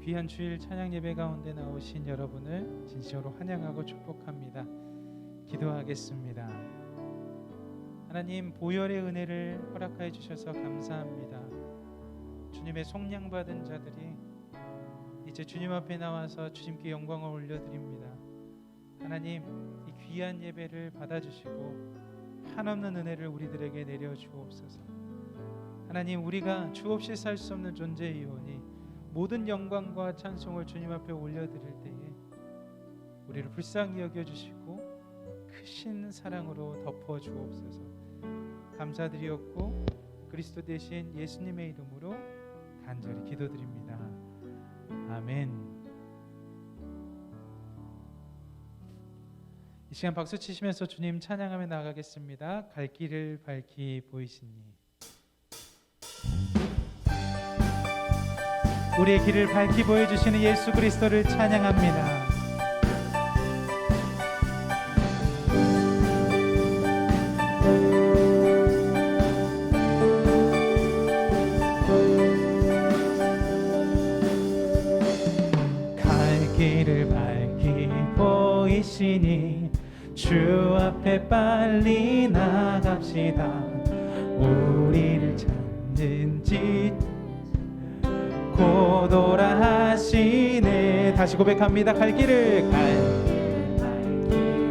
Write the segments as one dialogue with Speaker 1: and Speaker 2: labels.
Speaker 1: 귀한 주일 찬양 예배 가운데 나오신 여러분을 진심으로 환영하고 축복합니다. 기도하겠습니다. 하나님, 보혈의 은혜를 허락하여 주셔서 감사합니다. 주님의 속량받은 자들이 이제 주님 앞에 나와서 주님께 영광을 올려드립니다. 하나님, 이 귀한 예배를 받아주시고 한없는 은혜를 우리들에게 내려주옵소서. 하나님, 우리가 주 없이 살 수 없는 존재이오니 모든 영광과 찬송을 주님 앞에 올려드릴 때에 우리를 불쌍히 여겨주시고 크신 사랑으로 덮어주옵소서. 감사드리옵고 그리스도 대신 예수님의 이름으로 간절히 기도드립니다. 아멘. 이 시간 박수 치시면서 주님 찬양하며 나가겠습니다. 갈 길을 밝히 보이시니. 우리의 길을 밝히 보여주시는 예수 그리스도를 찬양합니다. 갈 길을 밝히 보이시니 주 앞에 빨리 나갑시다. 우리를 찾는 지 고도라 하시네. 다시 고백합니다. 갈 길을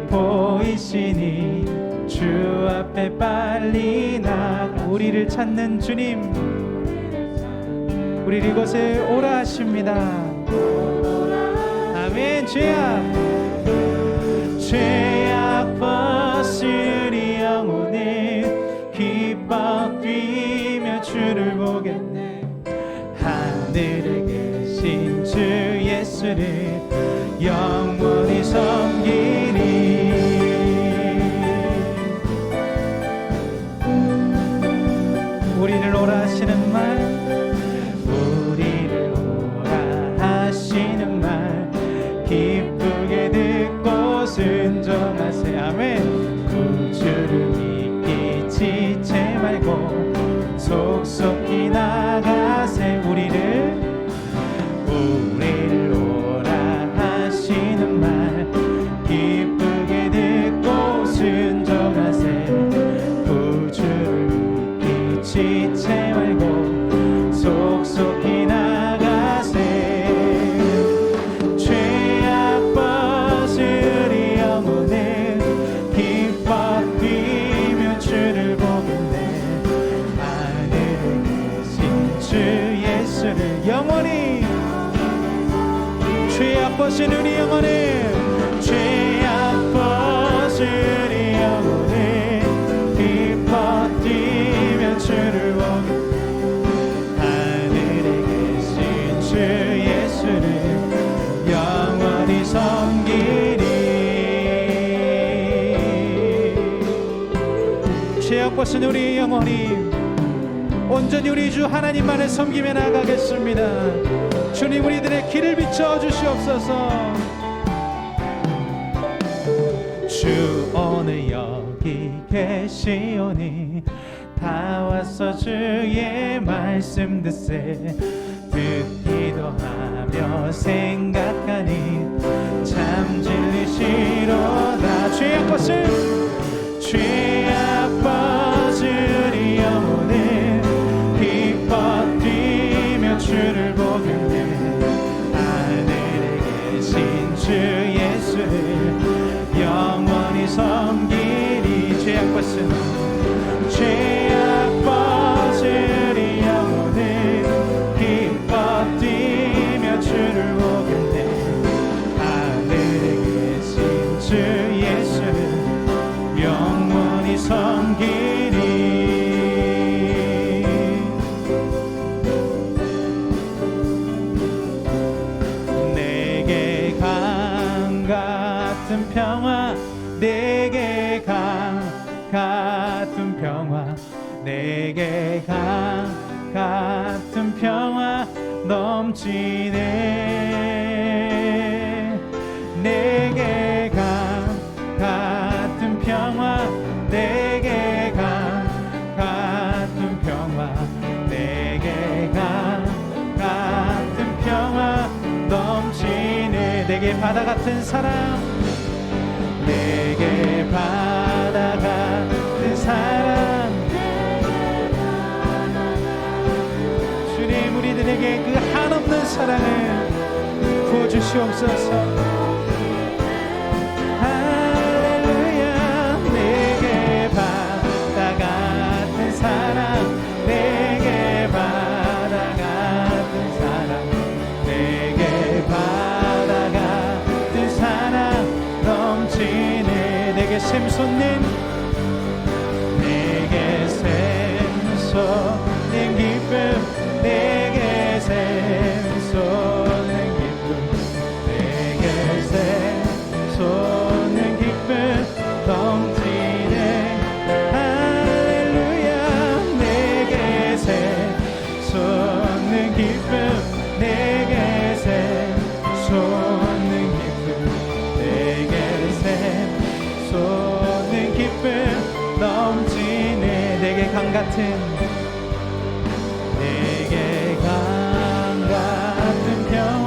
Speaker 1: 보이시니 주 앞에 빨리 나가. 우리를 찾는 주님, 우리를 이곳에 오라 하십니다. 아멘. 죄악 벗으리 영혼은 기뻐 뛰며 주를 보겠네. 하늘에 계신 주 예수를 영원히 섬기리. 우리를 오라 하시는 말, 우리를 오라 하시는 말 기쁘게 듣고 순종하세. 아멘. 구주를 믿기 지체 말고 속속히 나가세. 우리를 오라 하시는 말 기쁘게 듣고 순종하세. 구주를 믿기 지체 말고 속속히 나가세. 죄악 벗으리 영혼은 기뻐 뛰며 주를 보겠네. 주 예수를 영원히, 죄악 벗은 우리 영혼을, 죄악 벗은 우리 영혼을 기뻐 뛰며 주를 보게. 하늘에 계신 주 예수를 영원히 섬기리. 죄악 벗은 우리 영혼이 온전히 우리 주 하나님만을 섬기며 나가겠습니다. 주님, 우리들의 길을 비춰 주시옵소서. 주 오늘 여기 계시오니 다 와서 주의 말씀 듣세. 듣기도 하며 생각하니 참 진리시로다. 죄악 벗으리 영혼을 기뻐 뛰며 주를 보겠네. 하늘에 계신 주 예수를 영원히 섬기리. 죄악 벗으리 영혼을 기뻐 뛰며 주를 보겠네. 하늘에 계신 주 예수를 영원히 섬기리. 평화, 내게 강 같은 평화, 내게 강 같은 평화 넘치네. 내게 강 같은 평화, 내게 강 같은 평화, 내게 강 같은 평화 바다 같은 사랑, 내게 바다 같은 사랑. 주님, 우리들에게 그 한없는 사랑을 부어주시옵소서. 할렐루야. 내게 바다 같은 사랑, 내게 바다 같은 사랑, 내게 바다 같은 사랑 넘치네. 내게 샘솟는, 내게 샘솟는 기쁨, 내게 샘솟는 기쁨, 내게 샘솟는 기쁨 넘치네. 할렐루야. 내게 샘솟는 기쁨, 내게 샘솟는 기쁨, 내게 샘솟는 기쁨 넘치네. 내게 강 같은, 내게 강 같은 평화,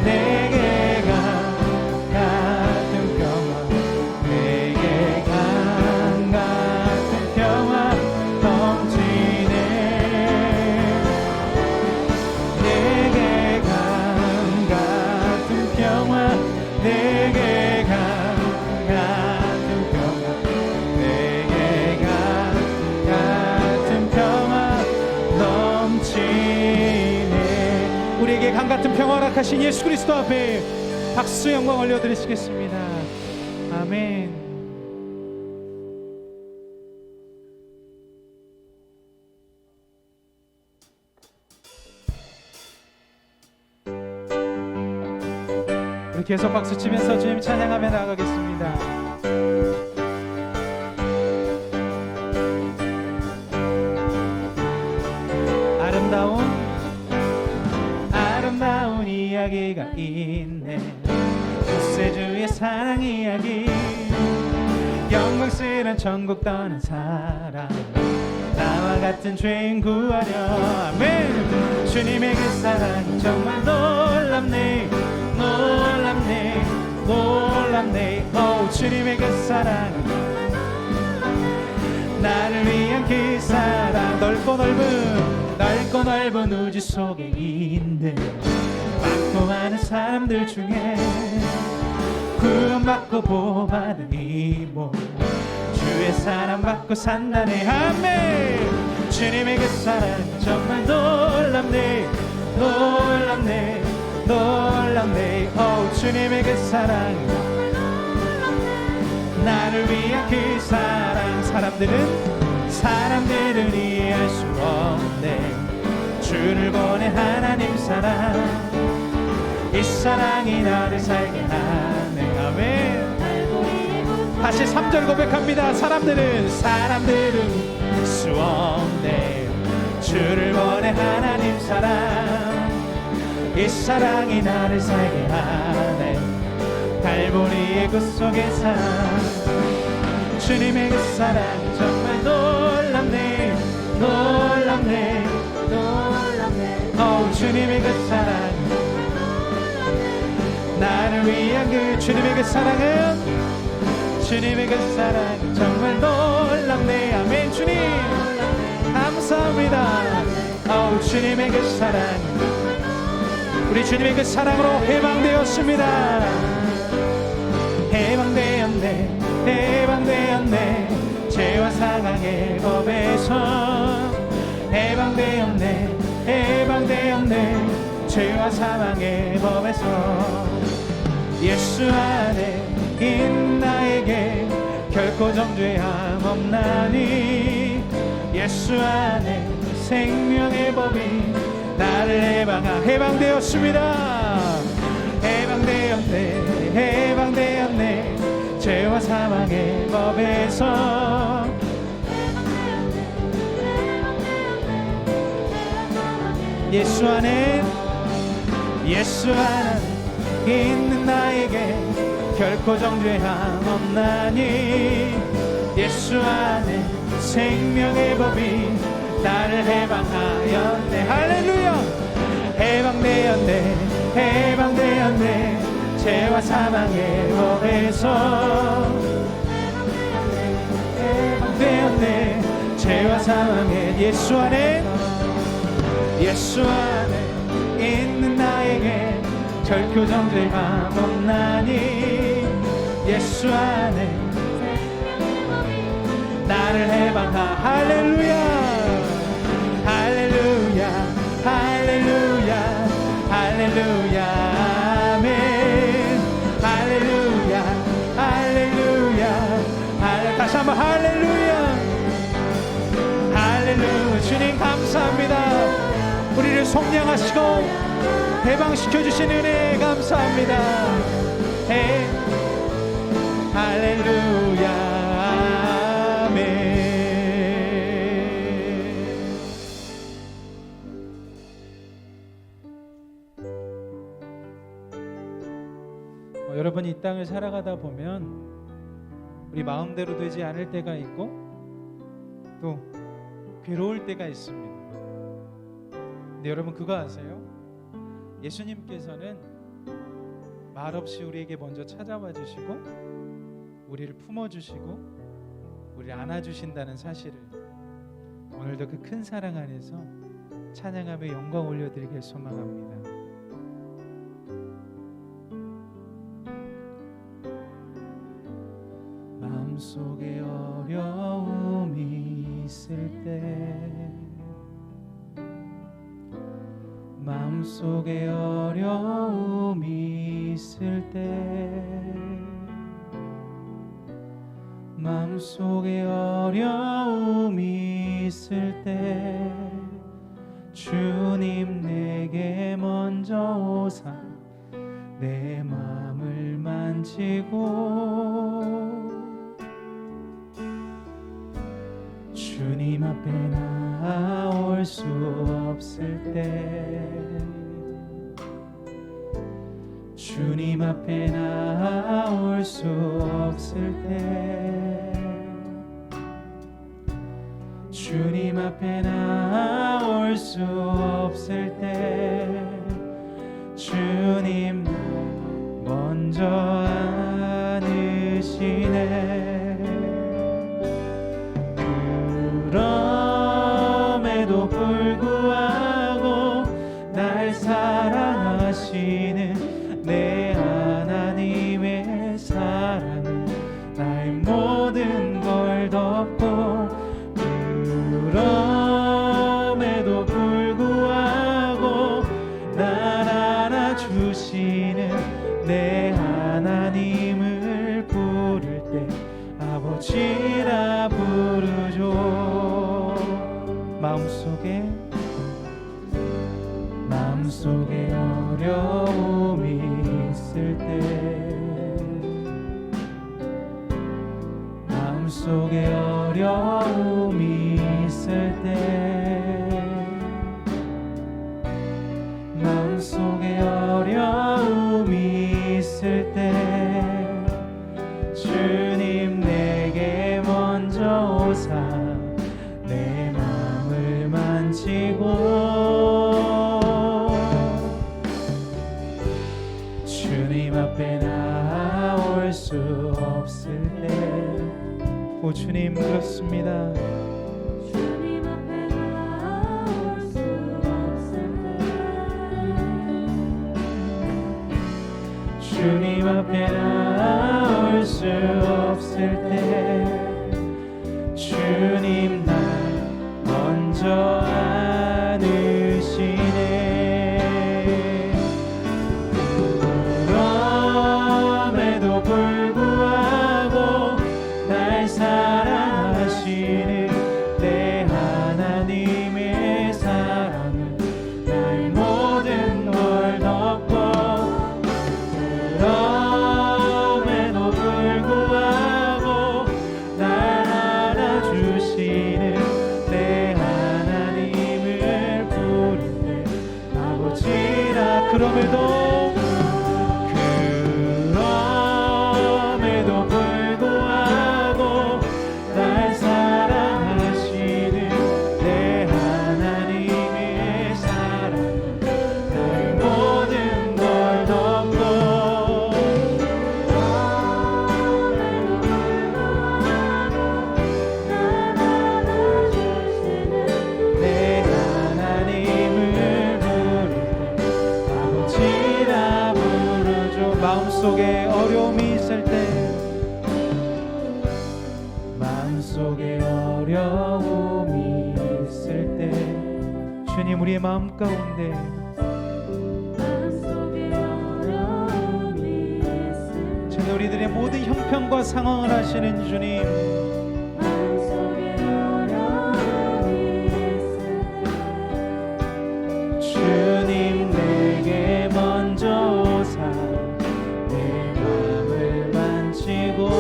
Speaker 1: 내게 강 같은 평화, 내게 강 같은 평화 넘치네. 내게 강 같은 평화, 내게 강 같은 평화, 내게 강 같은 평화 넘치네. 우리에게 강 같은 평화를 허락하신 예수 그리스도 앞에 박수 영광 올려드리시겠습니다. 아멘. 우리 계속 박수 치면서 주님 찬양하며 나아가겠습니다. 아름다운 이야기가 있네. 구세주의 사랑 이야기, 영광스러운 천국 떠난 사랑, 나와 같은 죄인 구하려. 아멘. 주님의 그 사랑 정말 놀랍네, 놀랍네, 놀랍네. 오, 주님의 그 사랑, 나를 위한 그 사랑. 넓고 넓은 우주 속에 있는 많고 많은 사람들 중에 구원받고 보호받은 이 몸, 주의 사랑 받고 산다네. 아멘. 주님의 그 사랑 정말 놀랍네, 놀랍네, 놀랍네. 오, 주님의 그 사랑, 나를 위한 그 사랑. 사람들은 이해할 수 없네. 주를 보내 하나님 사랑, 이 사랑이 나를 살게 하네. 아멘. 다시 3절 고백합니다. 사람들은 수 없네. 주를 보내 하나님 사랑, 이 사랑이 나를 살게 하네. 갈보리의 그 속의 사랑, 주님의 그 사랑 정말 놀랍네, 놀랍네, 놀랍네. 오, 주님의 그 사랑, 나를 위한 그 주님의 그 사랑은, 주님의 그 사랑 정말 놀랍네. 아멘. 주님 감사합니다. 오, 주님의 그 사랑, 우리 주님의 그 사랑으로 해방되었습니다. 해방되었네, 해방되었네. 죄와 사랑의 법에서 해방되었네, 해방되었네. 죄와 사망의 법에서 예수 안에 있는 나에게 결코 정죄함 없나니. 예수 안에 생명의 법이 나를 해방되었습니다. 해방되었네, 해방되었네. 죄와 사망의 법에서 예수 안에 있는 나에게 결코 정죄함 없나니. 예수 안에 생명의 법이 나를 해방하였네. 할렐루야. 해방되었네, 해방되었네. 죄와 사망의 법에서 해방되었네. 죄와 사망의 예수 안에 있는 나에게 결코 정죄감 없나니 예수 안에 나를 해방하. 할렐루야 할렐루야 할렐루야 할렐루야 아멘. 할렐루야 할렐루야 다시 한번 할렐루야 할렐루야. 주님 감사합니다. 우리를 속량하시고 해방시켜 주신 은혜 감사합니다. 할렐루야 아멘. 여러분, 이 땅을 살아가다 보면 우리 마음대로 되지 않을 때가 있고 또 괴로울 때가 있습니다. 근데 여러분 그거 아세요? 예수님께서는 말없이 우리에게 먼저 찾아와 주시고 우리를 품어주시고 우리를 안아주신다는 사실을 오늘도 그 큰 사랑 안에서 찬양하며 영광 올려드리길 소망합니다. 마음속에 어려움이 있을 때 마음속에 어려움이 있을 때 마음속에 어려움이 있을 때 주님 내게 먼저 오사 내 마음을 만지고 주님 앞에 나올 수 없을 때 주님 앞에 나올 수 없을 때 주님 앞에 나올 수 없을 때 주님 먼저 안으시네. 그럼에도 불구하고 날 사랑하시는 내 하나님의 사랑은 나의 모든 걸 덮고 그럼에도 불구하고 날 안아주시는 내 하나님을 부를 때 아버지라 부르죠. 마음속에 어려움이 있을 때 마음속에 어려움이 있을 때 마음속에 어려움이 있을 때 주님 내게 먼저 오사 내 마음을 만지고 주님 앞에 나올 수 없을 때 오 주님 그렇습니다.
Speaker 2: 주님 앞에 나올 수 없을 때
Speaker 1: 주님 앞에 나올 수 없을 때 주님 날 먼저 안으시네. 그럼에도 불구하고 날 사랑하시는 내 하나님의 사랑은 나의 모든 걸 덮고 그럼에도 불구하고 날 안아주시는 내 하나님을 부를 때 아버지라. 그럼에도 불구하고 날 사랑하시는 내 하나님의 사랑은 나의 모든 걸 덮고 마음속에 어려움이 있을 때, 마음속에 어려움이 있을 때 주님 우리의 마음 가운데 주님 우리들의 모든 형편과 상황을 아시는 주님, 주님 내게 먼저 오사 내 마음을 만지고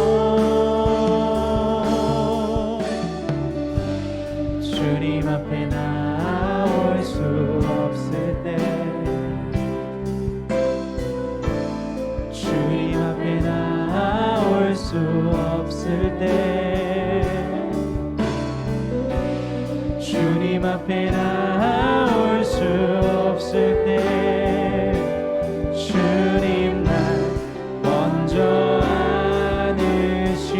Speaker 1: 주님 앞에 나올 수 없을 때, 주님 앞에 나올 수 없을 때, 주님 앞에 나올 수 없을 때 주님 날 먼저 안으시네.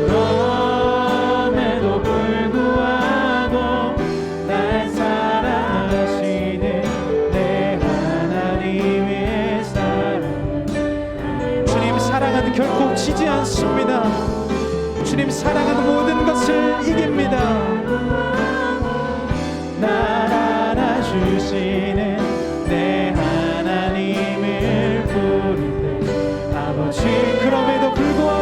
Speaker 1: 그럼에도 불구하고 날 사랑하시는 내 하나님의 사랑, 주님 사랑은 결코 지지 않습니다. 주님 사랑은 모든 것을 이깁니다. 날 안아주시는 내 하나님을 부를 때 아버지, 그럼에도 불구하고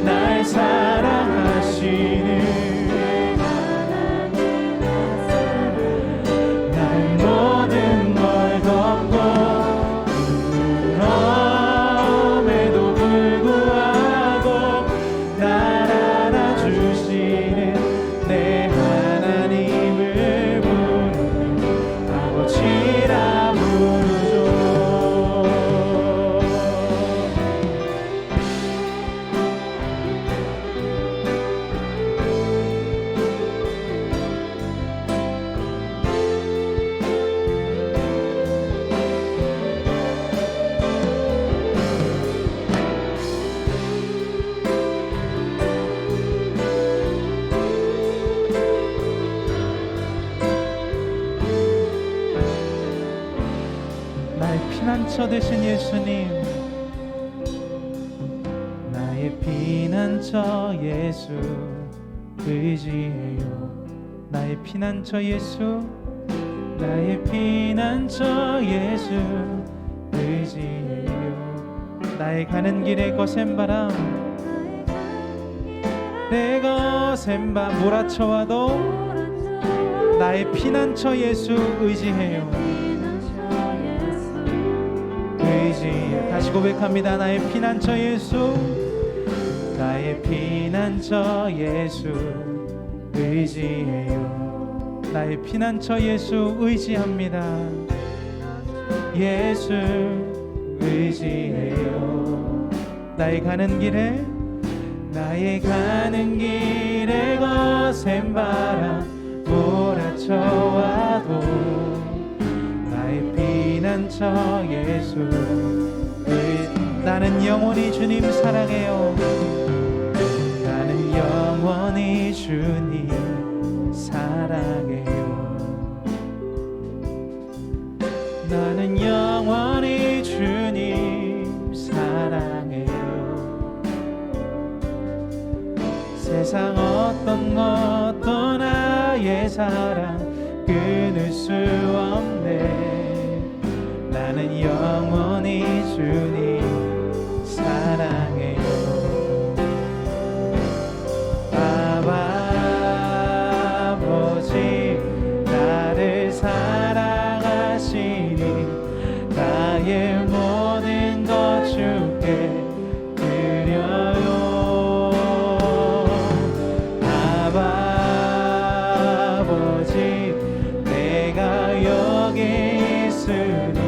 Speaker 1: 날 사랑하시는 날 모든 걸 덮고, 그럼에도 불구하고 날 안아주시는 내 하나님을 부르며 아버지라 부르죠. 나의 피난처 되신 예수님, 나의 피난처 예수 의지해요. 나의 피난처 예수, 나의 피난처 예수 의지해요. 나의 가는 길에 거센 바람, 내 거센 밤 몰아쳐와도 나의 피난처 예수 의지해요. 다시 고백합니다. 나의 피난처 예수, 나의 피난처 예수 의지해요. 나의 피난처 예수 의지합니다. 예수 의지해요. 나의 가는 길에, 나의 가는 길에 거센 바람 몰아쳐와도 나의 피난처 예수, 나는 영원히 주님 사랑해요. 나는 영원히 주님 사랑해요. 나는 영원히 주님 사랑해요. 세상 어떤 것도 나의 사랑 끊을 수 없네. 나는 영원히 주님 사랑해요. 아버지 나를 사랑하시니 나의 모든 것 주께 드려요. 아버지 내가 여기 있으니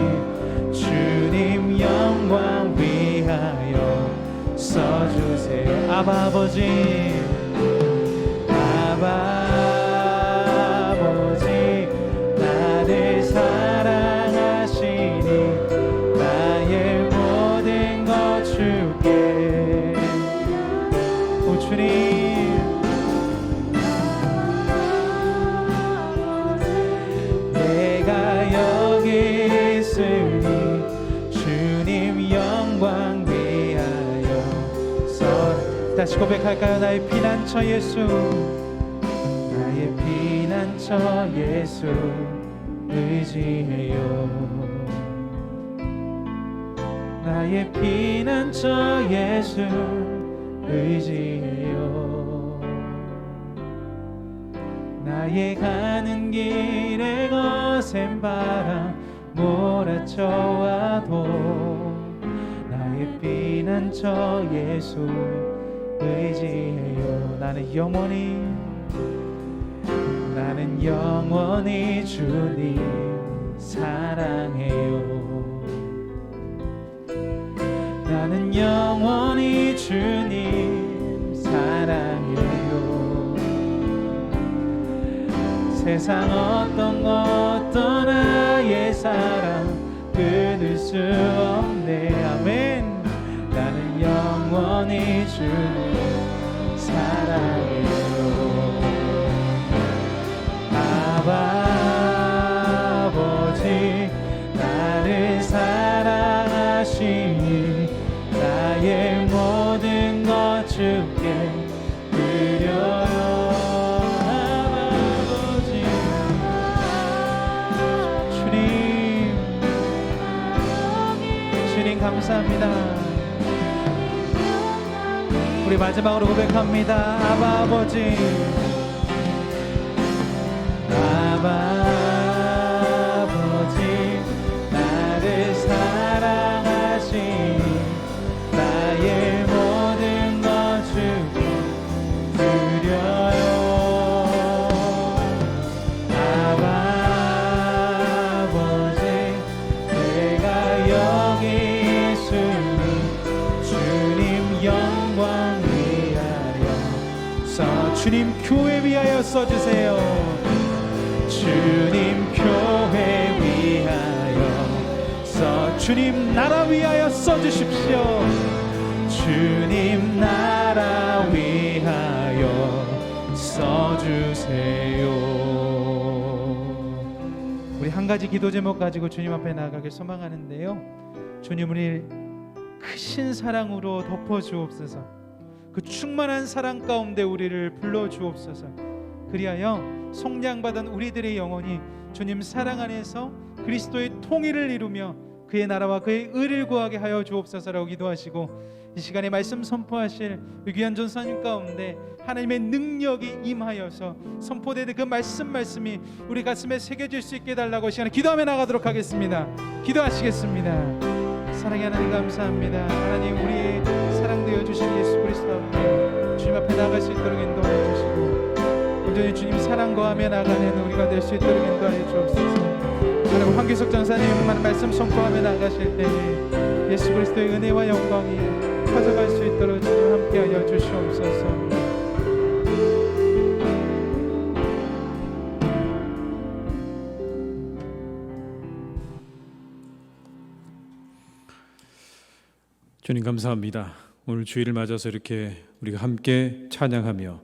Speaker 1: 주님 영광 위하여 써주세요. 아버지 나를 사랑하시니 나의 모든 것 주께. 오 주님 다시 고백할까요? 나의 피난처 예수, 나의 피난처 예수 의지해요. 나의 피난처 예수 의지해요. 나의 가는 길에 거센 바람 몰아쳐와도 나의 피난처 예수 의지해요. 나는 영원히 주님 사랑해요. 나는 영원히 주님 사랑해요. 세상 어떤 것도 나의 사랑 끊을 수 없네. 아멘. 나는 영원히 주님 사랑해요. 아버지 나를 사랑하시니 나의 모든 것 주께 드려요. 아버지 주님 감사합니다. 우리 마지막으로 고백합니다. 아버지 나를 사랑하시니 나의 모든 것 주께 드려요. 아버지 내가 여기 있으니 주님 영광 위하여 주님 교회 위하여 써주세요. 주님 교회 위하여 주님 나라 위하여 써주십시오. 주님 나라 위하여 써주세요. 우리 한 가지 기도 제목 가지고 주님 앞에 나아가길 소망하는데요. 주님 우리 크신 사랑으로 덮어주옵소서. 그 충만한 사랑 가운데 우리를 불러주옵소서. 그리하여 속량받은 우리들의 영혼이 주님 사랑 안에서 그리스도의 통일을 이루며 그의 나라와 그의 의를 구하게 하여 주옵소서라고 기도하시고, 이 시간에 말씀 선포하실 귀한 전사님 가운데 하나님의 능력이 임하여서 선포되는 그 말씀이 우리 가슴에 새겨질 수 있게 해달라고 시간에 기도하며 나가도록 하겠습니다. 기도하시겠습니다. 사랑의 하나님 감사합니다. 하나님 우리의 사랑되어 주신 예수 그리스도 앞에 주님 앞에 나갈 수 있도록 인도해 주시고 온전히 주님 사랑 거하며 나가는 우리가 될 수 있도록 인도해 주옵소서. 하나님 황규석 전사님 말씀 선포하며 나가실 때에 예수 그리스도의 은혜와 영광이 퍼져갈 수 있도록 주님 함께하여 주시옵소서.
Speaker 3: 주님 감사합니다. 오늘 주일을 맞아서 이렇게 우리가 함께 찬양하며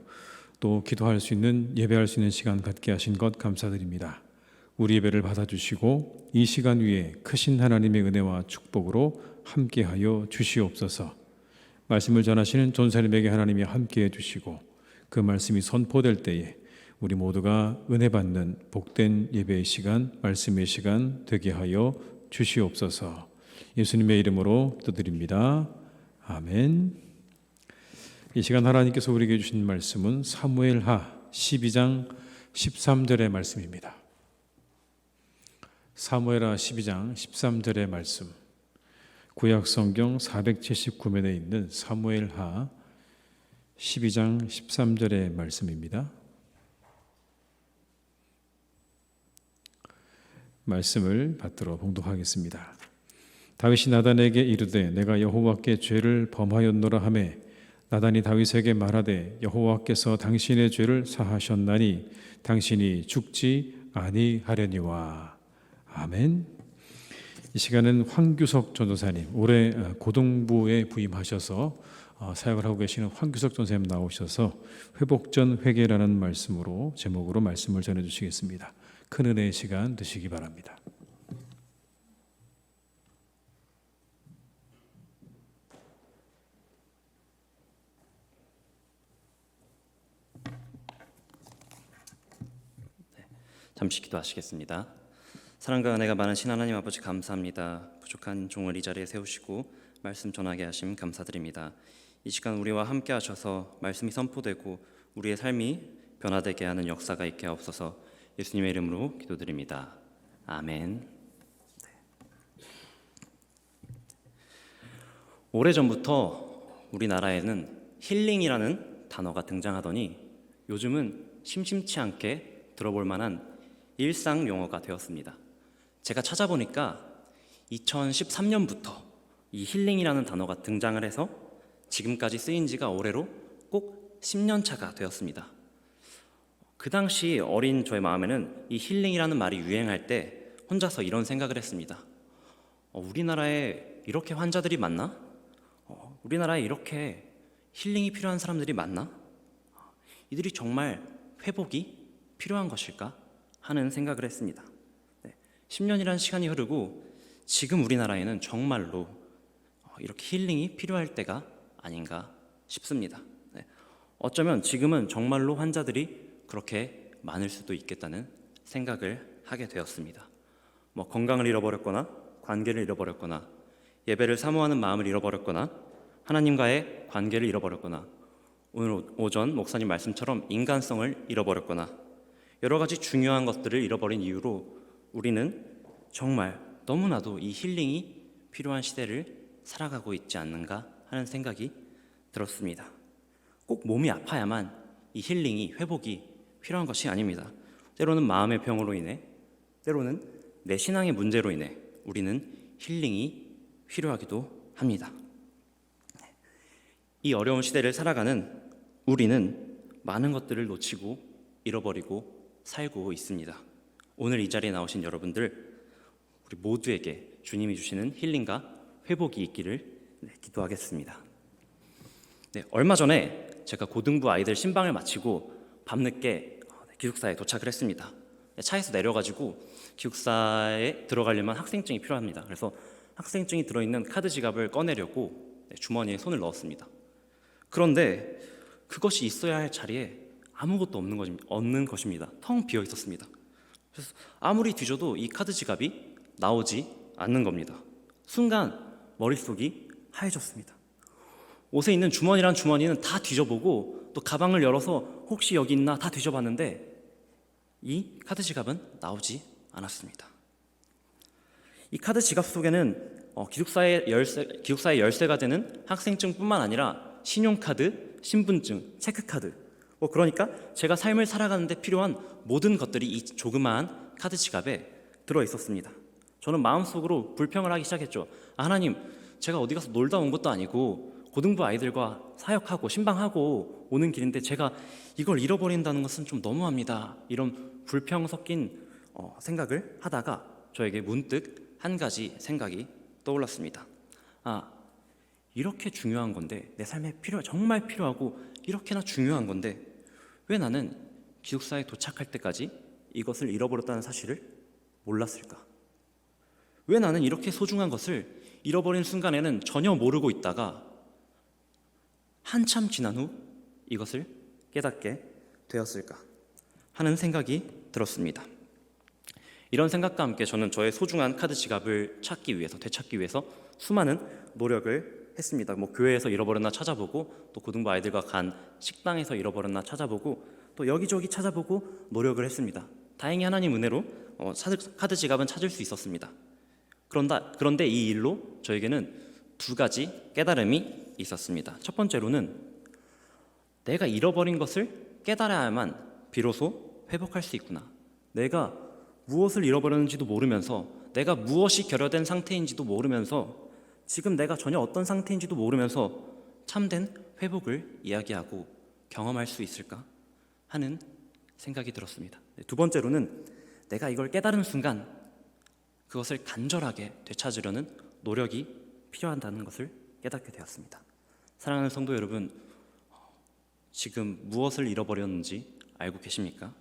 Speaker 3: 또 기도할 수 있는, 예배할 수 있는 시간 갖게 하신 것 감사드립니다. 우리 예배를 받아주시고 이 시간 위에 크신 하나님의 은혜와 축복으로 함께하여 주시옵소서. 말씀을 전하시는 전사님에게 하나님이 함께해 주시고 그 말씀이 선포될 때에 우리 모두가 은혜 받는 복된 예배의 시간, 말씀의 시간 되게 하여 주시옵소서. 예수님의 이름으로 기도드립니다. 아멘. 이 시간 하나님께서 우리에게 주신 말씀은 사무엘하 12장 13절의 말씀입니다. 사무엘하 12장 13절의 말씀, 구약성경 479면에 있는 사무엘하 12장 13절의 말씀입니다. 말씀을 받들어 봉독하겠습니다. 다윗이 나단에게 이르되 내가 여호와께 죄를 범하였노라 하매 나단이 다윗에게 말하되 여호와께서 당신의 죄를 사하셨나니 당신이 죽지 아니하려니와. 아멘. 이 시간은 황규석 전도사님, 올해 고등부에 부임하셔서 사역을 하고 계시는 황규석 전도사님 나오셔서 회복전 회개라는 말씀으로 제목으로 말씀을 전해주시겠습니다. 큰 은혜의 시간 되시기 바랍니다.
Speaker 4: 잠시 기도하시겠습니다. 사랑과 은혜가 많으신 하나님 아버지 감사합니다. 부족한 종을 이 자리에 세우시고 말씀 전하게 하심 감사드립니다. 이 시간 우리와 함께 하셔서 말씀이 선포되고 우리의 삶이 변화되게 하는 역사가 있게 하옵소서. 예수님의 이름으로 기도드립니다. 아멘. 오래전부터 우리나라에는 힐링이라는 단어가 등장하더니 요즘은 심심치 않게 들어볼 만한 일상 용어가 되었습니다. 제가 찾아보니까 2013년부터 이 힐링이라는 단어가 등장을 해서 지금까지 쓰인 지가 올해로 꼭 10년 차가 되었습니다. 그 당시 어린 저의 마음에는 이 힐링이라는 말이 유행할 때 혼자서 이런 생각을 했습니다. 우리나라에 이렇게 환자들이 많나? 우리나라에 이렇게 힐링이 필요한 사람들이 많나? 이들이 정말 회복이 필요한 것일까? 하는 생각을 했습니다. 10년이라는 시간이 흐르고 지금 우리나라에는 정말로 이렇게 힐링이 필요할 때가 아닌가 싶습니다. 어쩌면 지금은 정말로 환자들이 그렇게 많을 수도 있겠다는 생각을 하게 되었습니다. 건강을 잃어버렸거나 관계를 잃어버렸거나 예배를 사모하는 마음을 잃어버렸거나 하나님과의 관계를 잃어버렸거나 오늘 오전 목사님 말씀처럼 인간성을 잃어버렸거나 여러 가지 중요한 것들을 잃어버린 이유로 우리는 정말 너무나도 이 힐링이 필요한 시대를 살아가고 있지 않는가 하는 생각이 들었습니다. 꼭 몸이 아파야만 이 힐링이 회복이 필요한 것이 아닙니다. 때로는 마음의 병으로 인해, 때로는 내 신앙의 문제로 인해 우리는 힐링이 필요하기도 합니다. 이 어려운 시대를 살아가는 우리는 많은 것들을 놓치고 잃어버리고 살고 있습니다. 오늘 이 자리에 나오신 여러분들, 우리 모두에게 주님이 주시는 힐링과 회복이 있기를 기도하겠습니다. 얼마 전에 제가 고등부 아이들 신방을 마치고 밤늦게 기숙사에 도착을 했습니다. 차에서 내려가지고 기숙사에 들어가려면 학생증이 필요합니다. 그래서 학생증이 들어있는 카드 지갑을 꺼내려고 주머니에 손을 넣었습니다. 그런데 그것이 있어야 할 자리에 아무것도 없는 것입니다. 텅 비어 있었습니다. 그래서 아무리 뒤져도 이 카드 지갑이 나오지 않는 겁니다. 순간 머릿속이 하얘졌습니다. 옷에 있는 주머니란 주머니는 다 뒤져보고 또 가방을 열어서 혹시 여기 있나 다 뒤져봤는데 이 카드 지갑은 나오지 않았습니다. 이 카드 지갑 속에는 기숙사의 열쇠가 되는 학생증뿐만 아니라 신용카드, 신분증, 체크카드, 그러니까 제가 삶을 살아가는데 필요한 모든 것들이 이 조그마한 카드 지갑에 들어 있었습니다. 저는 마음속으로 불평을 하기 시작했죠. 하나님, 제가 어디 가서 놀다 온 것도 아니고 고등부 아이들과 사역하고 신방하고 오는 길인데 제가 이걸 잃어버린다는 것은 좀 너무합니다. 이런 불평 섞인 생각을 하다가 저에게 문득 한 가지 생각이 떠올랐습니다. 이렇게 중요한 건데, 내 삶에 정말 필요하고 이렇게나 중요한 건데 왜 나는 기숙사에 도착할 때까지 이것을 잃어버렸다는 사실을 몰랐을까? 왜 나는 이렇게 소중한 것을 잃어버린 순간에는 전혀 모르고 있다가 한참 지난 후 이것을 깨닫게 되었을까 하는 생각이 들었습니다. 이런 생각과 함께 저는 저의 소중한 카드 지갑을 되찾기 위해서 수많은 노력을 했습니다. 교회에서 잃어버렸나 찾아보고, 또 고등부 아이들과 간 식당에서 잃어버렸나 찾아보고, 또 여기저기 찾아보고 노력을 했습니다. 다행히 하나님 은혜로 카드 지갑은 찾을 수 있었습니다. 그런데 이 일로 저에게는 두 가지 깨달음이 있었습니다. 첫 번째로는 내가 잃어버린 것을 깨달아야만 비로소 회복할 수 있구나. 내가 무엇을 잃어버렸는지도 모르면서, 내가 무엇이 결여된 상태인지도 모르면서, 지금 내가 전혀 어떤 상태인지도 모르면서 참된 회복을 이야기하고 경험할 수 있을까 하는 생각이 들었습니다. 두 번째로는 내가 이걸 깨달은 순간 그것을 간절하게 되찾으려는 노력이 필요하다는 것을 깨닫게 되었습니다. 사랑하는 성도 여러분, 지금 무엇을 잃어버렸는지 알고 계십니까?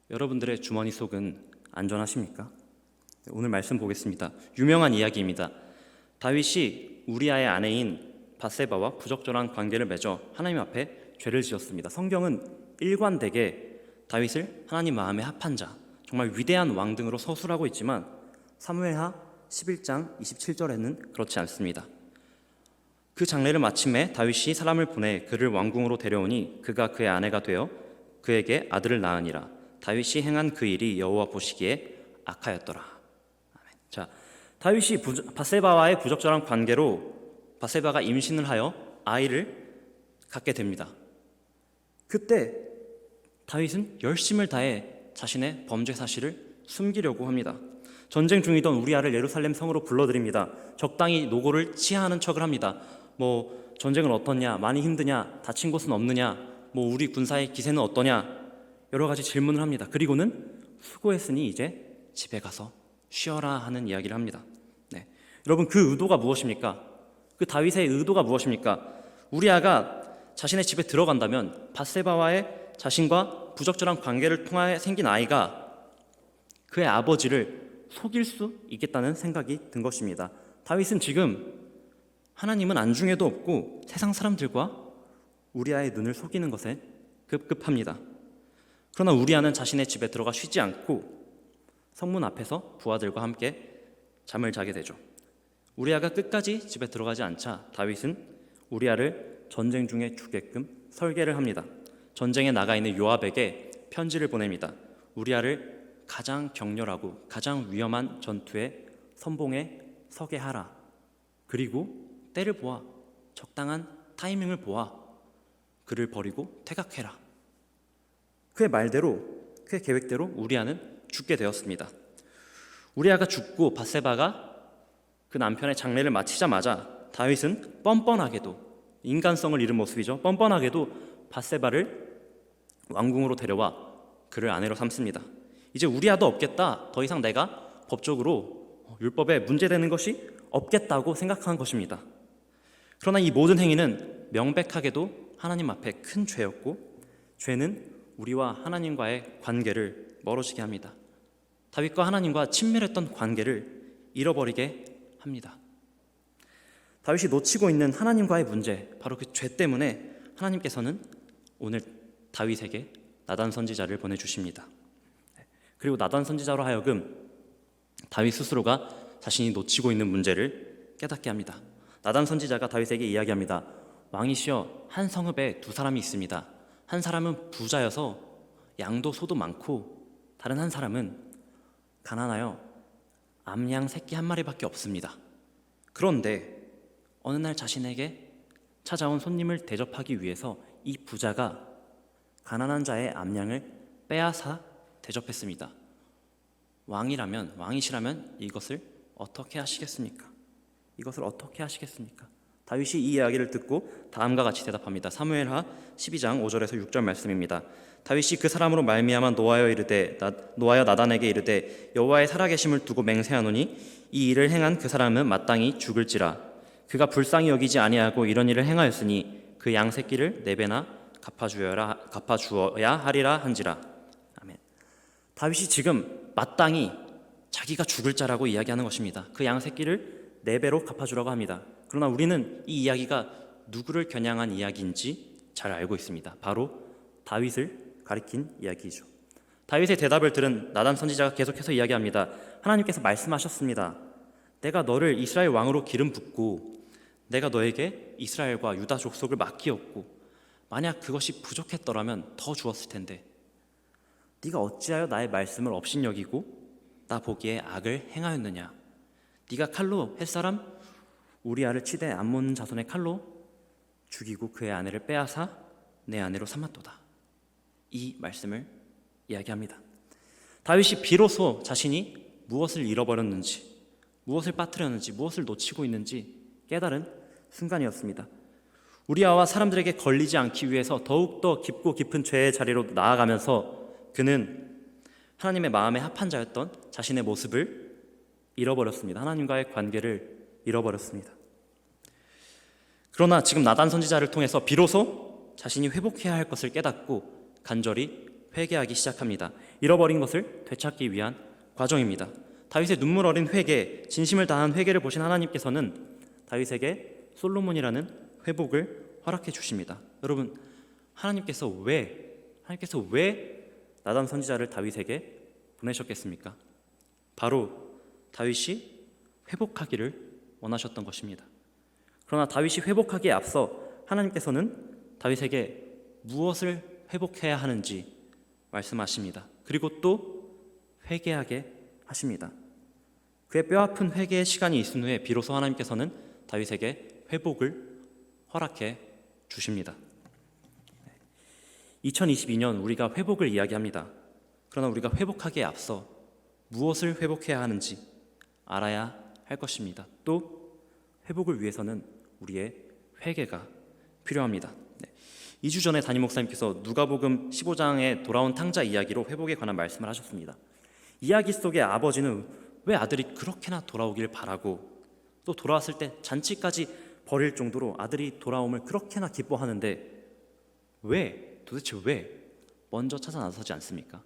Speaker 4: 여러분들의 주머니 속은 안전하십니까? 오늘 말씀 보겠습니다. 유명한 이야기입니다. 다윗이 우리아의 아내인 밧세바와 부적절한 관계를 맺어 하나님 앞에 죄를 지었습니다. 성경은 일관되게 다윗을 하나님 마음에 합한 자, 정말 위대한 왕 등으로 서술하고 있지만 사무엘하 11장 27절에는 그렇지 않습니다. 그 장례를 마침에 다윗이 사람을 보내 그를 왕궁으로 데려오니 그가 그의 아내가 되어 그에게 아들을 낳으니라. 다윗이 행한 그 일이 여호와 보시기에 악하였더라. 아멘. 자, 다윗이 바세바와의 부적절한 관계로 바세바가 임신을 하여 아이를 갖게 됩니다. 그때 다윗은 열심을 다해 자신의 범죄 사실을 숨기려고 합니다. 전쟁 중이던 우리아를 예루살렘 성으로 불러들입니다. 적당히 노고를 치하하는 척을 합니다. 뭐 전쟁은 어떻냐, 많이 힘드냐, 다친 곳은 없느냐, 뭐 우리 군사의 기세는 어떠냐, 여러 가지 질문을 합니다. 그리고는 수고했으니 이제 집에 가서 쉬어라 하는 이야기를 합니다. 네. 여러분, 그 의도가 무엇입니까? 그 다윗의 의도가 무엇입니까? 우리아가 자신의 집에 들어간다면 바세바와의 자신과 부적절한 관계를 통하여 생긴 아이가 그의 아버지를 속일 수 있겠다는 생각이 든 것입니다. 다윗은 지금 하나님은 안중에도 없고 세상 사람들과 우리아의 눈을 속이는 것에 급급합니다. 그러나 우리아는 자신의 집에 들어가 쉬지 않고 성문 앞에서 부하들과 함께 잠을 자게 되죠. 우리아가 끝까지 집에 들어가지 않자 다윗은 우리아를 전쟁 중에 죽게끔 설계를 합니다. 전쟁에 나가 있는 요압에게 편지를 보냅니다. 우리아를 가장 격렬하고 가장 위험한 전투에 선봉에 서게 하라. 그리고 때를 보아 적당한 타이밍을 보아 그를 버리고 퇴각해라. 그의 말대로, 그의 계획대로 우리아는 죽게 되었습니다. 우리아가 죽고 바세바가 그 남편의 장례를 마치자마자 다윗은 뻔뻔하게도, 인간성을 잃은 모습이죠, 뻔뻔하게도 바세바를 왕궁으로 데려와 그를 아내로 삼습니다. 이제 우리아도 없겠다, 더 이상 내가 법적으로 율법에 문제되는 것이 없겠다고 생각한 것입니다. 그러나 이 모든 행위는 명백하게도 하나님 앞에 큰 죄였고, 죄는 우리와 하나님과의 관계를 멀어지게 합니다. 다윗과 하나님과 친밀했던 관계를 잃어버리게 합니다. 다윗이 놓치고 있는 하나님과의 문제, 바로 그 죄 때문에 하나님께서는 오늘 다윗에게 나단 선지자를 보내주십니다. 그리고 나단 선지자로 하여금 다윗 스스로가 자신이 놓치고 있는 문제를 깨닫게 합니다. 나단 선지자가 다윗에게 이야기합니다. 왕이시여, 한 성읍에 두 사람이 있습니다. 한 사람은 부자여서 양도 소도 많고, 다른 한 사람은 가난하여 암양 새끼 한 마리밖에 없습니다. 그런데 어느 날 자신에게 찾아온 손님을 대접하기 위해서 이 부자가 가난한 자의 암양을 빼앗아 대접했습니다. 왕이시라면 이것을 어떻게 하시겠습니까? 이것을 어떻게 하시겠습니까? 다윗이 이 이야기를 듣고 다음과 같이 대답합니다. 사무엘하 12장 5절에서 6절 말씀입니다. 다윗이 그 사람으로 말미암아 노하여 나단에게 이르되 여호와의 살아계심을 두고 맹세하노니 이 일을 행한 그 사람은 마땅히 죽을지라. 그가 불쌍히 여기지 아니하고 이런 일을 행하였으니 그 양 새끼를 네 배나 갚아주어야 하리라 한지라. 아멘. 다윗이 지금 마땅히 자기가 죽을 자라고 이야기하는 것입니다. 그 양 새끼를 네 배로 갚아주라고 합니다. 그러나 우리는 이 이야기가 누구를 겨냥한 이야기인지 잘 알고 있습니다. 바로 다윗을 가리킨 이야기이죠. 다윗의 대답을 들은 나단 선지자가 계속해서 이야기합니다. 하나님께서 말씀하셨습니다. 내가 너를 이스라엘 왕으로 기름 붓고 내가 너에게 이스라엘과 유다 족속을 맡기었고, 만약 그것이 부족했더라면 더 주었을 텐데 네가 어찌하여 나의 말씀을 업신여기고 나 보기에 악을 행하였느냐. 네가 칼로 햇사람 우리아를 치되 암몬 자손의 칼로 죽이고 그의 아내를 빼앗아 내 아내로 삼았도다. 이 말씀을 이야기합니다. 다윗이 비로소 자신이 무엇을 잃어버렸는지, 무엇을 빠뜨렸는지, 무엇을 놓치고 있는지 깨달은 순간이었습니다. 우리아와 사람들에게 걸리지 않기 위해서 더욱더 깊고 깊은 죄의 자리로 나아가면서 그는 하나님의 마음에 합한 자였던 자신의 모습을 잃어버렸습니다. 하나님과의 관계를 잃어버렸습니다. 그러나 지금 나단 선지자를 통해서 비로소 자신이 회복해야 할 것을 깨닫고 간절히 회개하기 시작합니다. 잃어버린 것을 되찾기 위한 과정입니다. 다윗의 눈물 어린 회개, 진심을 다한 회개를 보신 하나님께서는 다윗에게 솔로몬이라는 회복을 허락해 주십니다. 여러분, 하나님께서 왜 나단 선지자를 다윗에게 보내셨겠습니까? 바로 다윗이 회복하기를 원하셨던 것입니다. 그러나 다윗이 회복하기에 앞서 하나님께서는 다윗에게 무엇을 회복해야 하는지 말씀하십니다. 그리고 또 회개하게 하십니다. 그의 뼈아픈 회개의 시간이 있은 후에 비로소 하나님께서는 다윗에게 회복을 허락해 주십니다. 2022년 우리가 회복을 이야기합니다. 그러나 우리가 회복하기에 앞서 무엇을 회복해야 하는지 알아야 할 것입니다. 또 회복을 위해서는 우리의 회개가 필요합니다. 2주 전에 담임 목사님께서 누가복음 15장에 돌아온 탕자 이야기로 회복에 관한 말씀을 하셨습니다. 이야기 속의 아버지는 왜 아들이 그렇게나 돌아오길 바라고 또 돌아왔을 때 잔치까지 벌일 정도로 아들이 돌아옴을 그렇게나 기뻐하는데 도대체 왜 먼저 찾아 나서지 않습니까?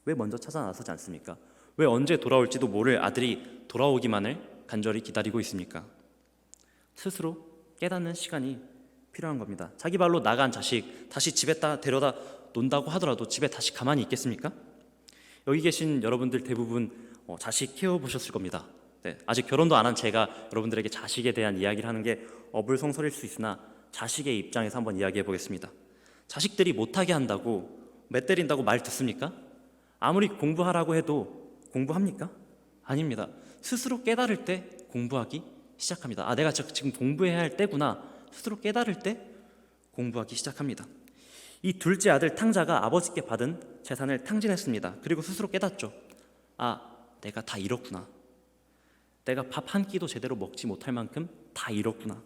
Speaker 4: 왜 먼저 찾아 나서지 않습니까? 왜 언제 돌아올지도 모를 아들이 돌아오기만을 간절히 기다리고 있습니까? 스스로 깨닫는 시간이 필요한 겁니다. 자기 발로 나간 자식 다시 집에다 데려다 논다고 하더라도 집에 다시 가만히 있겠습니까? 여기 계신 여러분들 대부분 자식 키워보셨을 겁니다. 아직 결혼도 안 한 제가 여러분들에게 자식에 대한 이야기를 하는 게 어불성설일 수 있으나 자식의 입장에서 한번 이야기해 보겠습니다. 자식들이 못하게 한다고 매 때린다고 말 듣습니까? 아무리 공부하라고 해도 공부합니까? 아닙니다. 스스로 깨달을 때 공부하기 시작합니다. 내가 지금 공부해야 할 때구나. 스스로 깨달을 때 공부하기 시작합니다. 이 둘째 아들 탕자가 아버지께 받은 재산을 탕진했습니다. 그리고 스스로 깨닫죠. 내가 다 잃었구나. 내가 밥 한 끼도 제대로 먹지 못할 만큼 다 잃었구나.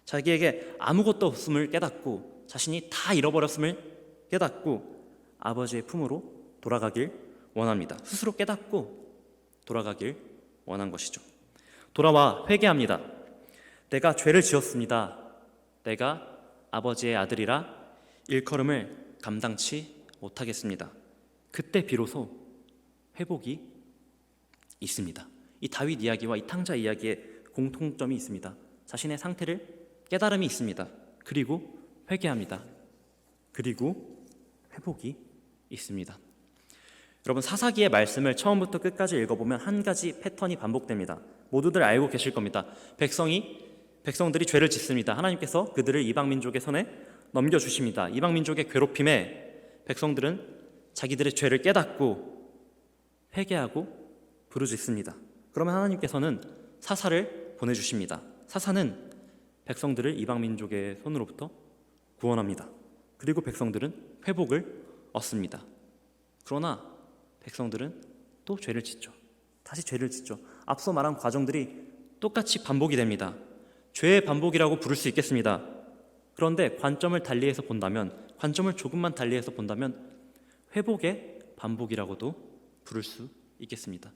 Speaker 4: 자기에게 아무것도 없음을 깨닫고 자신이 다 잃어버렸음을 깨닫고 아버지의 품으로 돌아가길 원합니다. 스스로 깨닫고 돌아가길 원한 것이죠. 돌아와 회개합니다. 내가 죄를 지었습니다. 내가 아버지의 아들이라 일컬음을 감당치 못하겠습니다. 그때 비로소 회복이 있습니다. 이 다윗 이야기와 이 탕자 이야기에 공통점이 있습니다. 자신의 상태를 깨달음이 있습니다. 그리고 회개합니다. 그리고 회복이 있습니다. 여러분, 사사기의 말씀을 처음부터 끝까지 읽어보면 한 가지 패턴이 반복됩니다. 모두들 알고 계실 겁니다. 백성들이 죄를 짓습니다. 하나님께서 그들을 이방 민족의 손에 넘겨주십니다. 이방 민족의 괴롭힘에 백성들은 자기들의 죄를 깨닫고 회개하고 부르짖습니다. 그러면 하나님께서는 사사를 보내주십니다. 사사는 백성들을 이방 민족의 손으로부터 구원합니다. 그리고 백성들은 회복을 얻습니다. 그러나 백성들은 또 죄를 짓죠. 다시 죄를 짓죠. 앞서 말한 과정들이 똑같이 반복이 됩니다. 죄의 반복이라고 부를 수 있겠습니다. 그런데 관점을 관점을 조금만 달리해서 본다면 회복의 반복이라고도 부를 수 있겠습니다.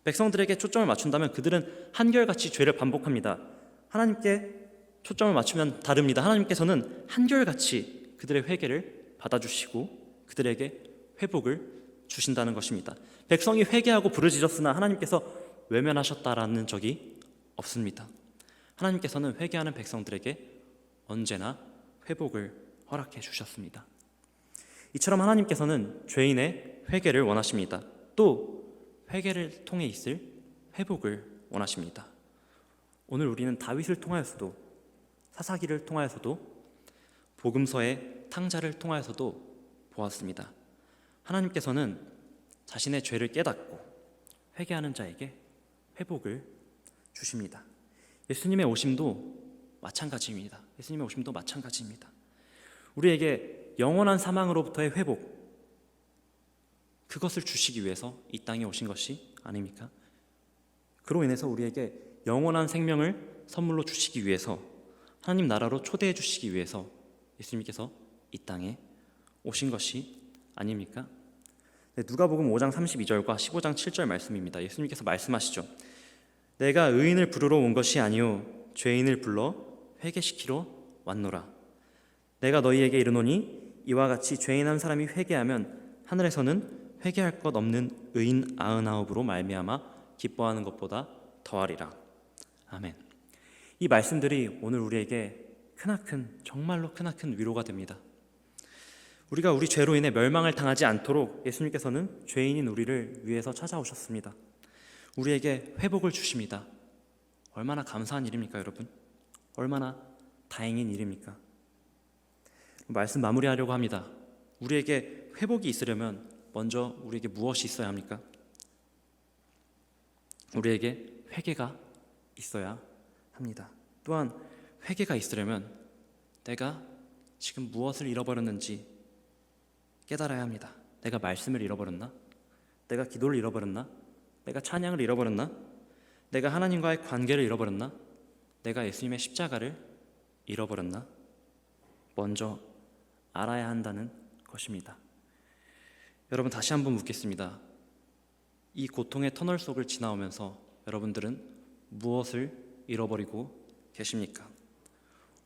Speaker 4: 백성들에게 초점을 맞춘다면 그들은 한결같이 죄를 반복합니다. 하나님께 초점을 맞추면 다릅니다. 하나님께서는 한결같이 그들의 회개를 받아주시고 그들에게 회복을 주신다는 것입니다. 백성이 회개하고 부르짖었으나 하나님께서 외면하셨다라는 적이 없습니다. 하나님께서는 회개하는 백성들에게 언제나 회복을 허락해 주셨습니다. 이처럼 하나님께서는 죄인의 회개를 원하십니다. 또 회개를 통해 있을 회복을 원하십니다. 오늘 우리는 다윗을 통하여서도 사사기를 통하여서도 복음서의 탕자를 통하여서도 보았습니다. 하나님께서는 자신의 죄를 깨닫고 회개하는 자에게 회복을 주십니다. 예수님의 오심도 마찬가지입니다. 예수님의 오심도 마찬가지입니다. 우리에게 영원한 사망으로부터의 회복, 그것을 주시기 위해서 이 땅에 오신 것이 아닙니까? 그로 인해서 우리에게 영원한 생명을 선물로 주시기 위해서 하나님 나라로 초대해 주시기 위해서 예수님께서 이 땅에 오신 것이 아닙니까? 누가복음 5장 32절과 15장 7절 말씀입니다. 예수님께서 말씀하시죠. 내가 의인을 부르러 온 것이 아니요 죄인을 불러 회개시키러 왔노라. 내가 너희에게 이르노니 이와 같이 죄인 한 사람이 회개하면 하늘에서는 회개할 것 없는 의인 99으로 말미암아 기뻐하는 것보다 더하리라. 아멘. 이 말씀들이 오늘 우리에게 크나큰, 정말로 크나큰 위로가 됩니다. 우리가 우리 죄로 인해 멸망을 당하지 않도록 예수님께서는 죄인인 우리를 위해서 찾아오셨습니다. 우리에게 회복을 주십니다. 얼마나 감사한 일입니까, 여러분? 얼마나 다행인 일입니까? 말씀 마무리하려고 합니다. 우리에게 회복이 있으려면 먼저 우리에게 무엇이 있어야 합니까? 우리에게 회개가 있어야 합니다. 또한 회개가 있으려면 내가 지금 무엇을 잃어버렸는지 깨달아야 합니다. 내가 말씀을 잃어버렸나? 내가 기도를 잃어버렸나? 내가 찬양을 잃어버렸나? 내가 하나님과의 관계를 잃어버렸나? 내가 예수님의 십자가를 잃어버렸나? 먼저 알아야 한다는 것입니다. 여러분, 다시 한번 묻겠습니다. 이 고통의 터널 속을 지나오면서 여러분들은 무엇을 잃어버리고 계십니까?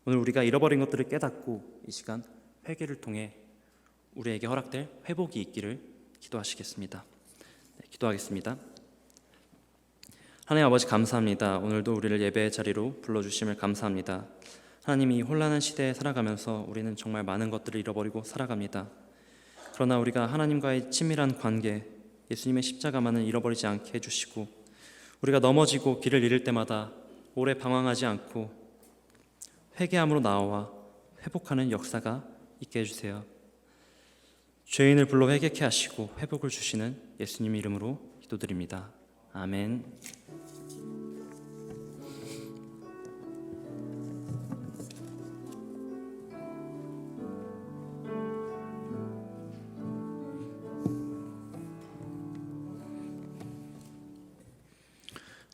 Speaker 4: 오늘 우리가 잃어버린 것들을 깨닫고 이 시간 회개를 통해 우리에게 허락될 회복이 있기를 기도하시겠습니다. 기도하겠습니다. 하나님 아버지, 감사합니다. 오늘도 우리를 예배의 자리로 불러주심을 감사합니다. 하나님, 이 혼란한 시대에 살아가면서 우리는 정말 많은 것들을 잃어버리고 살아갑니다. 그러나 우리가 하나님과의 친밀한 관계, 예수님의 십자가만은 잃어버리지 않게 해주시고, 우리가 넘어지고 길을 잃을 때마다 오래 방황하지 않고 회개함으로 나와 회복하는 역사가 있게 해주세요. 죄인을 불러 회개케 하시고 회복을 주시는 예수님 이름으로 기도드립니다. 아멘.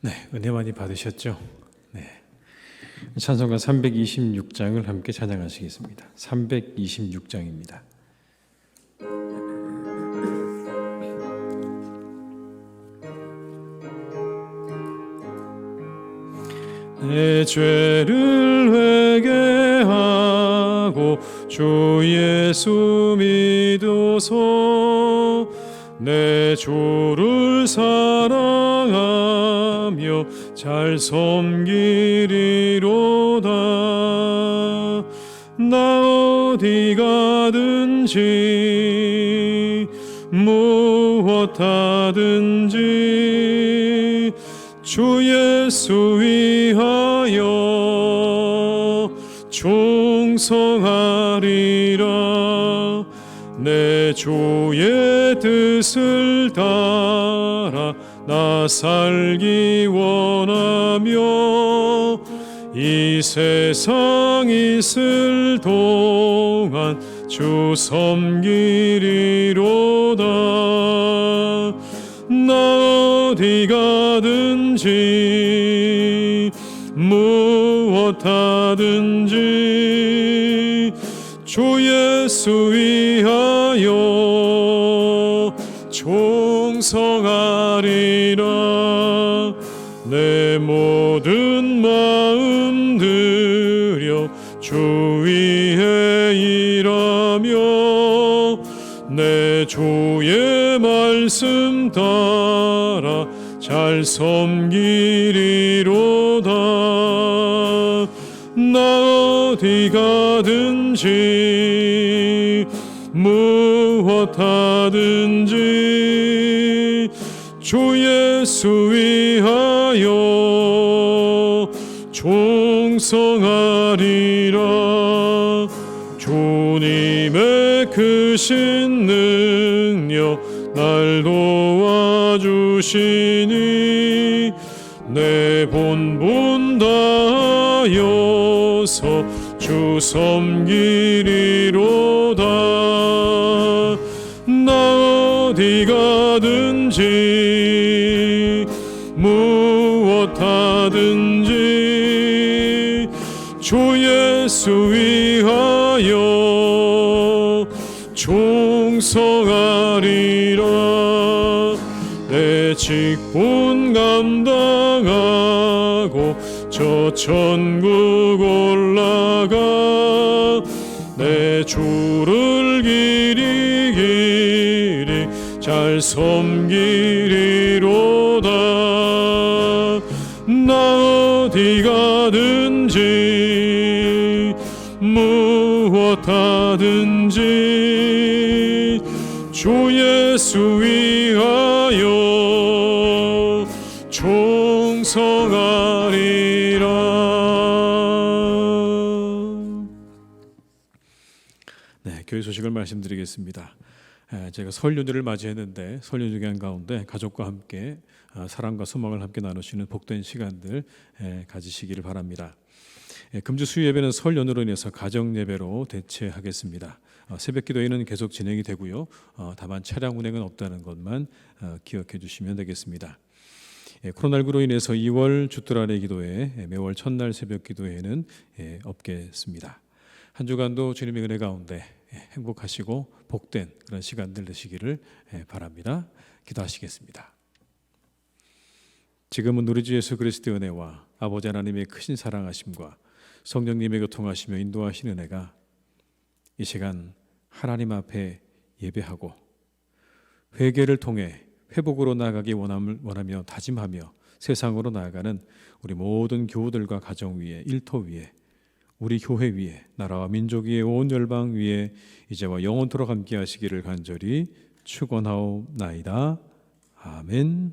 Speaker 3: 네, 은혜 많이 받으셨죠? 네. 찬송가 326장을 함께 찬양하시겠습니다. 326장입니다. 내 죄를 회개하고 주 예수 믿어서 내 주를 사랑하며 잘 섬기리로다. 나 어디 가든지 무엇 하든지 주 예수 위하여 충성하리라. 내 주의 뜻을 따라 나 살기 원하며 이 세상 있을 동안 주 섬기리로다. 나 어디 가든지 무엇 하든지 주 예수 위하여 충성하리라. 내 모든 마음 들여 주 위에 일하며 내 주의 말씀 따라 잘 섬기리로다. 나 어디 가든지 무엇 하든지 주 예수 위하여 충성하리라. 주님의 크신 능력 날 도와주시니 내 본분 다하여서 주 섬기리로다. 나 어디 가든지 무엇 하든지 주 예수 위하여 충성하리라. 내 직분 감당하고 저 천국 올라가 내 주를 길이 잘 섬기리로다. 나 어디 가든지 무엇 하든지 주 예수 위하여 충성하리라. 네, 교회 소식을 말씀드리겠습니다. 제가 설 연휴를 맞이했는데 설 연휴 기간 가운데 가족과 함께 사랑과 소망을 함께 나누시는 복된 시간들 가지시기를 바랍니다. 금주 수요 예배는 설 연휴로 인해서 가정 예배로 대체하겠습니다. 새벽 기도회는 계속 진행이 되고요. 다만 차량 운행은 없다는 것만 기억해 주시면 되겠습니다. 코로나19로 인해서 2월 주뜰아래 기도회, 매월 첫날 새벽 기도회는 없겠습니다. 한 주간도 주님의 은혜 가운데 행복하시고 복된 그런 시간들 되시기를 바랍니다. 기도하시겠습니다. 지금은 우리 주 예수 그리스도의 은혜와 아버지 하나님의 크신 사랑하심과 성령님의 교통하시며 인도하시는 은혜가 이 시간 하나님 앞에 예배하고 회개를 통해 회복으로 나아가기 원하며 다짐하며 세상으로 나아가는 우리 모든 교우들과 가정 위에, 일터 위에, 우리 교회 위에, 나라와 민족 위에, 온 열방 위에 이제와 영원토록 함께 하시기를 간절히 축원하옵나이다. 아멘.